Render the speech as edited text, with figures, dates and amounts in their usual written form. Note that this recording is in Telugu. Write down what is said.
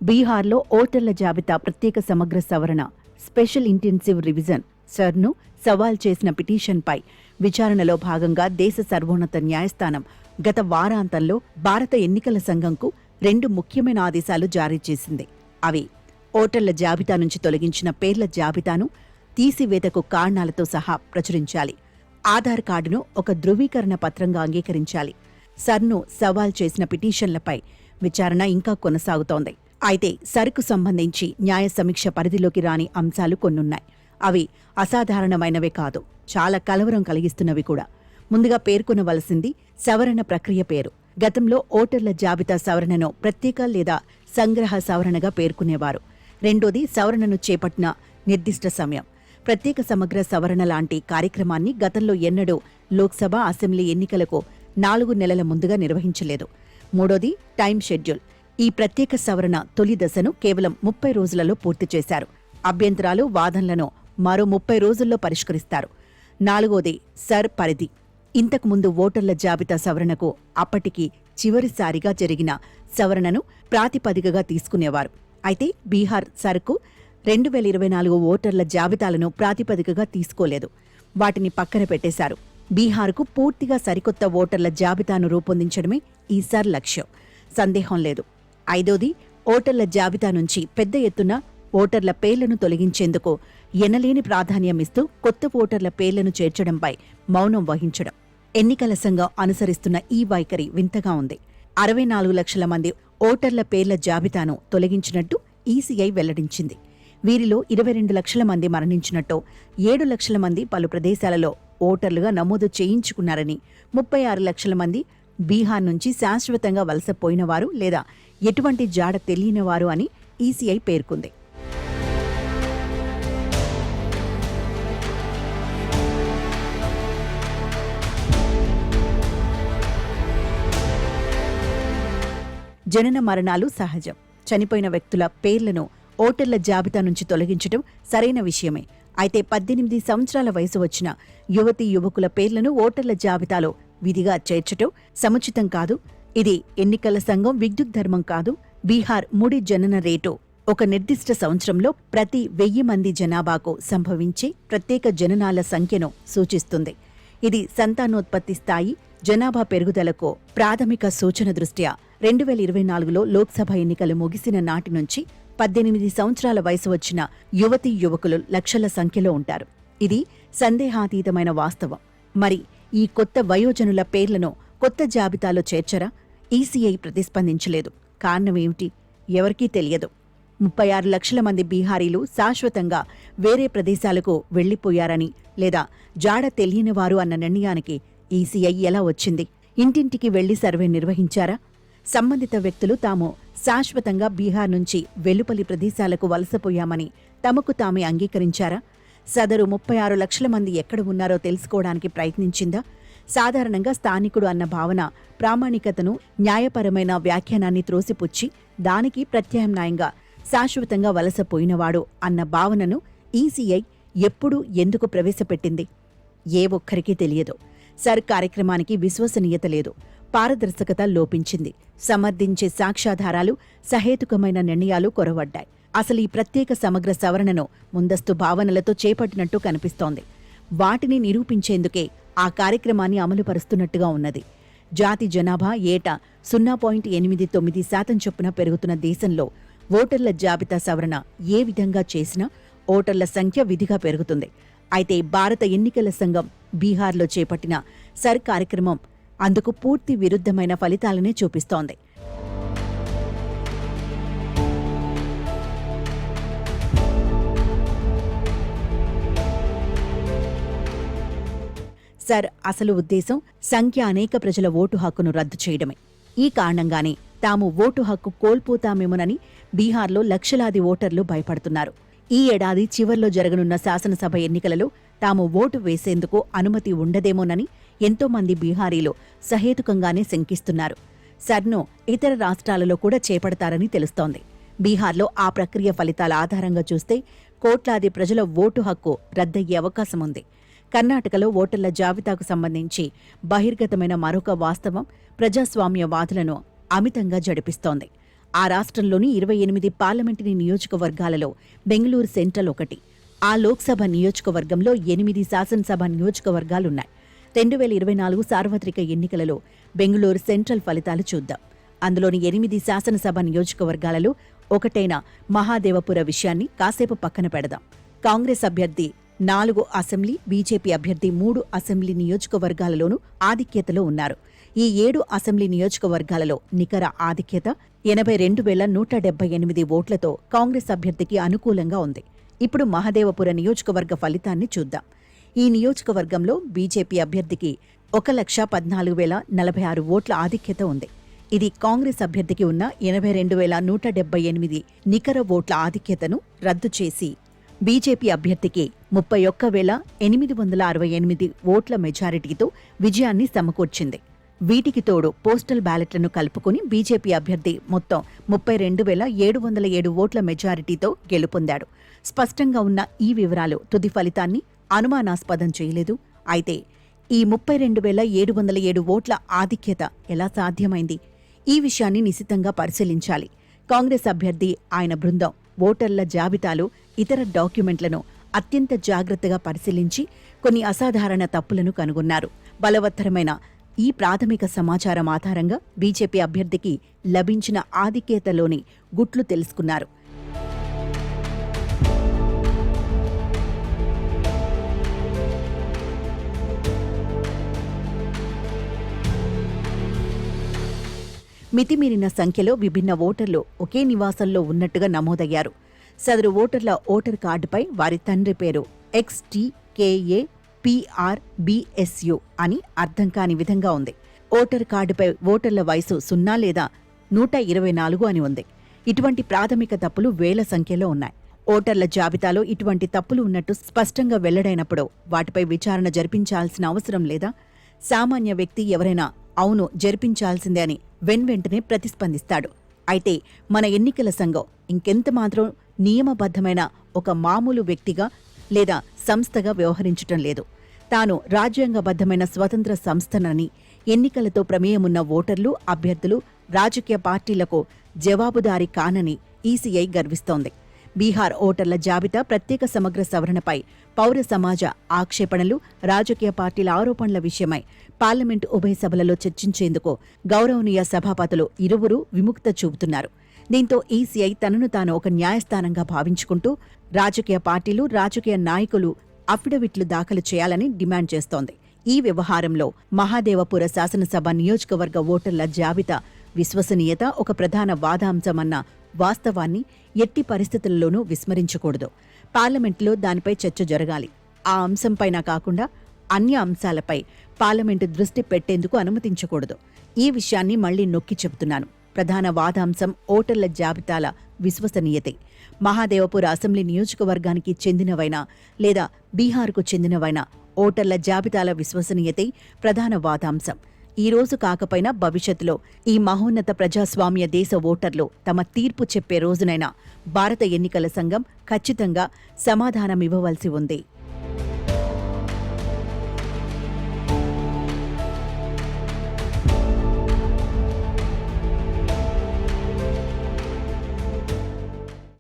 బీహార్లో ఓటర్ల జాబితా ప్రత్యేక సమగ్ర సవరణ స్పెషల్ ఇంటెన్సివ్ రివిజన్ సర్ను సవాల్ చేసిన పిటిషన్పై విచారణలో భాగంగా దేశ సర్వోన్నత న్యాయస్థానం గత వారాంతంలో భారత ఎన్నికల సంఘంకు 2 ముఖ్యమైన ఆదేశాలు జారీ చేసింది. అవి ఓటర్ల జాబితా నుంచి తొలగించిన పేర్ల జాబితాను తీసివేతకు కారణాలతో సహా ప్రచురించాలి, ఆధార్ కార్డును ఒక ధృవీకరణ పత్రంగా అంగీకరించాలి. సర్ను సవాల్ చేసిన పిటిషన్లపై విచారణ ఇంకా కొనసాగుతోంది. అయితే సర్కు సంబంధించి న్యాయ సమీక్ష పరిధిలోకి రాని అంశాలు కొన్నున్నాయి. అవి అసాధారణమైనవే కాదు, చాలా కలవరం కలిగిస్తున్నవి కూడా. ముందుగా పేర్కొనవలసింది సవరణ ప్రక్రియ పేరు. గతంలో ఓటర్ల జాబితా సవరణను ప్రత్యేక లేదా సంగ్రహ సవరణగా పేర్కొనేవారు. రెండోది సవరణను చేపట్టిన నిర్దిష్ట సమయం. ప్రత్యేక సమగ్ర సవరణ లాంటి కార్యక్రమాన్ని గతంలో ఎన్నడూ లోక్సభ, అసెంబ్లీ ఎన్నికలకు 4 నెలల ముందుగా నిర్వహించలేదు. మూడోది టైం షెడ్యూల్. ఈ ప్రత్యేక సవరణ తొలి దశను కేవలం 30 రోజులలో పూర్తి చేశారు. అభ్యంతరాలు, వాదనలను మరో 30 రోజుల్లో పరిష్కరిస్తారు. నాలుగోది సర్ పరిధి. ఇంతకుముందు ఓటర్ల జాబితా సవరణకు అప్పటికి చివరిసారిగా జరిగిన సవరణను ప్రాతిపదికగా తీసుకునేవారు. అయితే బీహార్ సర్కు 2024 ఓటర్ల జాబితాలను ప్రాతిపదికగా తీసుకోలేదు. వాటిని పక్కన పెట్టేశారు. బీహార్కు పూర్తిగా సరికొత్త ఓటర్ల జాబితాను రూపొందించడమే ఈ సర్ లక్ష్యం, సందేహం లేదు. ఐదోది ఓటర్ల జాబితా నుంచి పెద్ద ఎత్తున ఓటర్ల పేర్లను తొలగించేందుకు ఎనలేని ప్రాధాన్యమిస్తూ కొత్త ఓటర్ల పేర్లను చేర్చడంపై మౌనం వహించడం. ఎన్నికల సంఘం అనుసరిస్తున్న ఈ వైఖరి వింతగా ఉంది. 64 లక్షల మంది ఓటర్ల పేర్ల జాబితాను తొలగించినట్టు ఈసీఐ వెల్లడించింది. వీరిలో 22 లక్షల మంది మరణించినట్టు, 7 లక్షల మంది పలు ప్రదేశాలలో ఓటర్లుగా నమోదు చేయించుకున్నారని, 36 లక్షల మంది బీహార్ నుంచి శాశ్వతంగా వలసపోయినవారు లేదా ఎటువంటి జాడ తెలియనివారు అని ఈసీఐ పేర్కొంది. జనన మరణాలు సహజం. చనిపోయిన వ్యక్తుల పేర్లను ఓటర్ల జాబితా నుంచి తొలగించడం సరైన విషయమే. అయితే 18 సంవత్సరాల వయసు వచ్చిన యువతీ యువకుల పేర్లను ఓటర్ల జాబితాలో విధిగా చేర్చటం సముచితం కాదు. ఇది ఎన్నికల సంఘం విద్యుద్ధర్మం కాదు. బీహార్ ముడి జనన రేటు ఒక నిర్దిష్ట సంవత్సరంలో ప్రతి 1000 మంది జనాభాకు సంభవించే ప్రత్యేక జననాల సంఖ్యను సూచిస్తుంది. ఇది సంతానోత్పత్తి స్థాయి, జనాభా పెరుగుదలకు ప్రాథమిక సూచన దృష్ట్యా 2024లో లోక్సభ ఎన్నికలు ముగిసిన నాటి నుంచి 18 సంవత్సరాల వయసు వచ్చిన యువతీ యువకులు లక్షల సంఖ్యలో ఉంటారు. ఇది సందేహాతీతమైన వాస్తవం. మరి ఈ కొత్త వయోజనుల పేర్లను కొత్త జాబితాలో చేర్చరా? ఈసీఐ ప్రతిస్పందించలేదు. కారణమేమిటి? ఎవరికీ తెలియదు. 36 లక్షల మంది బీహారీలు శాశ్వతంగా వేరే ప్రదేశాలకు వెళ్లిపోయారని లేదా జాడ తెలియనివారు అన్న నిర్ణయానికి ఈసీఐ ఎలా వచ్చింది? ఇంటింటికి వెళ్లి సర్వే నిర్వహించారా? సంబంధిత వ్యక్తులు తాము శాశ్వతంగా బీహార్ నుంచి వెలుపలి ప్రదేశాలకు వలసపోయామని తమకు తామే అంగీకరించారా? సదరు 36 లక్షల మంది ఎక్కడ ఉన్నారో తెలుసుకోవడానికి ప్రయత్నించిందా? సాధారణంగా స్థానికుడు అన్న భావన ప్రామాణికతను, న్యాయపరమైన వ్యాఖ్యానాన్ని త్రోసిపుచ్చి దానికి ప్రత్యామ్నాయంగా శాశ్వతంగా వలసపోయినవాడు అన్న భావనను ఈసీఐ ఎప్పుడు, ఎందుకు ప్రవేశపెట్టింది? ఏ ఒక్కరికీ తెలియదు. సర్ కార్యక్రమానికి విశ్వసనీయత లేదు, పారదర్శకత లోపించింది, సమర్థించే సాక్ష్యాధారాలు, సహేతుకమైన నిర్ణయాలు కొరవడ్డాయి. అసలు ఈ ప్రత్యేక సమగ్ర సవరణను ముందస్తు భావనలతో చేపట్టినట్టు కనిపిస్తోంది. వాటిని నిరూపించేందుకే ఆ కార్యక్రమాన్ని అమలుపరుస్తున్నట్టుగా ఉన్నది. జాతి జనాభా ఏటా 0.89% చొప్పున పెరుగుతున్న దేశంలో ఓటర్ల జాబితా సవరణ ఏ విధంగా చేసినా ఓటర్ల సంఖ్య విధిగా పెరుగుతుంది. అయితే భారత ఎన్నికల సంఘం బీహార్లో చేపట్టిన సర్ కార్యక్రమం అందుకు పూర్తి విరుద్ధమైన ఫలితాలనే చూపిస్తోంది. సర్ అసలు ఉద్దేశం సంఖ్య అనేక ప్రజల ఓటు హక్కును రద్దు చేయడమే. ఈ కారణంగానే తాము ఓటు హక్కు కోల్పోతామేమోనని బీహార్లో లక్షలాది ఓటర్లు భయపడుతున్నారు. ఈ ఏడాది చివర్లో జరగనున్న శాసనసభ ఎన్నికలలో తాము ఓటు వేసేందుకు అనుమతి ఉండదేమోనని ఎంతోమంది బీహారీలు సహేతుకంగానే శంకిస్తున్నారు. సర్ను ఇతర రాష్ట్రాలలో కూడా చేపడతారని తెలుస్తోంది. బీహార్లో ఆ ప్రక్రియ ఫలితాల ఆధారంగా చూస్తే కోట్లాది ప్రజల ఓటు హక్కు రద్దయ్యే అవకాశముంది. కర్ణాటకలో ఓటర్ల జాబితాకు సంబంధించి బహిర్గతమైన మరొక వాస్తవం ప్రజాస్వామ్యవాదులను అమితంగా జడిపిస్తోంది. ఆ రాష్ట్రంలోని 28 పార్లమెంటరీ నియోజకవర్గాలలో బెంగళూరు సెంట్రల్ ఒకటి. ఆ లోక్సభ నియోజకవర్గంలో 8 శాసనసభ నియోజకవర్గాలున్నాయి. 2024 సార్వత్రిక ఎన్నికలలో బెంగళూరు సెంట్రల్ ఫలితాలు చూద్దాం. అందులోని 8 శాసనసభ నియోజకవర్గాలలో ఒకటైన మహాదేవపుర విషయాన్ని కాసేపు పక్కన పెడదాం. కాంగ్రెస్ అభ్యర్థి 4 అసెంబ్లీ, బీజేపీ అభ్యర్థి 3 అసెంబ్లీ నియోజకవర్గాలలోనూ ఆధిక్యతలో ఉన్నారు. ఈ 7 అసెంబ్లీ నియోజకవర్గాలలో నికర ఆధిక్యత 82,178 ఓట్లతో కాంగ్రెస్ అభ్యర్థికి అనుకూలంగా ఉంది. ఇప్పుడు మహదేవపుర నియోజకవర్గ ఫలితాన్ని చూద్దాం. ఈ నియోజకవర్గంలో బీజేపీ అభ్యర్థికి 1,14,046 ఓట్ల ఆధిక్యత ఉంది. ఇది కాంగ్రెస్ అభ్యర్థికి ఉన్న 82,178 నికర ఓట్ల ఆధిక్యతను రద్దు చేసి బీజేపీ అభ్యర్థికి 31,868 ఓట్ల మెజారిటీతో విజయాన్ని సమకూర్చింది. వీటికి తోడు పోస్టల్ బ్యాలెట్లను కలుపుకుని బీజేపీ అభ్యర్థి మొత్తం 32,707 ఓట్ల మెజారిటీతో గెలుపొందాడు. స్పష్టంగా ఉన్న ఈ వివరాలు తుది ఫలితాన్ని అనుమానాస్పదం చేయలేదు. అయితే ఈ 32,707 ఓట్ల ఆధిక్యత ఎలా సాధ్యమైంది? ఈ విషయాన్ని నిశితంగా పరిశీలించాలి. కాంగ్రెస్ అభ్యర్థి, ఆయన బృందం ఓటర్ల జాబితాలో ఇతర డాక్యుమెంట్లను అత్యంత జాగ్రత్తగా పరిశీలించి కొన్ని అసాధారణ తప్పులను కనుగొన్నారు. బలవత్తరమైన ఈ ప్రాథమిక సమాచారం ఆధారంగా బీజేపీ అభ్యర్థికి లభించిన ఆధిక్యతలోని గుట్లు తెలుసుకున్నారు. మితిమీరిన సంఖ్యలో విభిన్న ఓటర్లు ఒకే నివాసంలో ఉన్నట్టుగా నమోదయ్యారు. సదరు ఓటర్ల ఓటర్ కార్డుపై వారి తండ్రి పేరు XTKAPRBSU అని అర్థం కాని విధంగా ఉంది. ఓటర్ కార్డుపై ఓటర్ల వయసు 0 లేదా 124 అని ఉంది. ఇటువంటి ప్రాథమిక తప్పులు వేల సంఖ్యలో ఉన్నాయి. ఓటర్ల జాబితాలో ఇటువంటి తప్పులు ఉన్నట్టు స్పష్టంగా వెల్లడైనప్పుడు వాటిపై విచారణ జరిపించాల్సిన అవసరం లేదా? సామాన్య వ్యక్తి ఎవరైనా అవును జరిపించాల్సిందే అని వెంటనే ప్రతిస్పందిస్తాడు. అయితే మన ఎన్నికల సంఘం ఇంకెంత మాత్రం నియమబద్ధమైన ఒక మామూలు వ్యక్తిగా లేదా సంస్థగా వ్యవహరించటం లేదు. తాను రాజ్యాంగబద్ధమైన స్వతంత్ర సంస్థనని, ఎన్నికలతో ప్రమేయమున్న ఓటర్లు, అభ్యర్థులు, రాజకీయ పార్టీలకు జవాబుదారీ కానని ఈసీఐ గర్విస్తోంది. బీహార్ ఓటర్ల జాబితా ప్రత్యేక సమగ్ర సవరణపై పౌర సమాజ ఆక్షేపణలు, రాజకీయ పార్టీల ఆరోపణల విషయమై పార్లమెంటు ఉభయ సభలలో చర్చించేందుకు గౌరవనీయ సభాపతులు ఇరువురు విముక్త చూపుతున్నారు. దీంతో ఈసీఐ తనను తాను ఒక న్యాయస్థానంగా భావించుకుంటూ రాజకీయ పార్టీలు, రాజకీయ నాయకులు అఫిడవిట్లు దాఖలు చేయాలని డిమాండ్ చేస్తోంది. ఈ వ్యవహారంలో మహాదేవపుర శాసనసభ నియోజకవర్గ ఓటర్ల జాబితా విశ్వసనీయత ఒక ప్రధాన వాదాంశమన్న వాస్తవాన్ని ఎట్టి పరిస్థితుల్లోనూ విస్మరించకూడదు. పార్లమెంటులో దానిపై చర్చ జరగాలి. ఆ అంశంపైన కాకుండా అన్య అంశాలపై పార్లమెంటు దృష్టి పెట్టేందుకు అనుమతించకూడదు. ఈ విషయాన్ని మళ్లీ నొక్కి చెబుతున్నాను. ప్రధాన వాదాంశం ఓటర్ల జాబితాల విశ్వసనీయతే. మహాదేవపుర అసెంబ్లీ నియోజకవర్గానికి చెందినవైనా లేదా బీహార్కు చెందినవైనా ఓటర్ల జాబితాల విశ్వసనీయతే ప్రధాన వాదాంశం. ఈ రోజు కాకపోయినా భవిష్యత్తులో ఈ మహోన్నత ప్రజాస్వామ్య దేశ ఓటర్లు తమ తీర్పు చెప్పే రోజునైనా భారత ఎన్నికల సంఘం ఖచ్చితంగా సమాధానమివ్వవలసి ఉంది.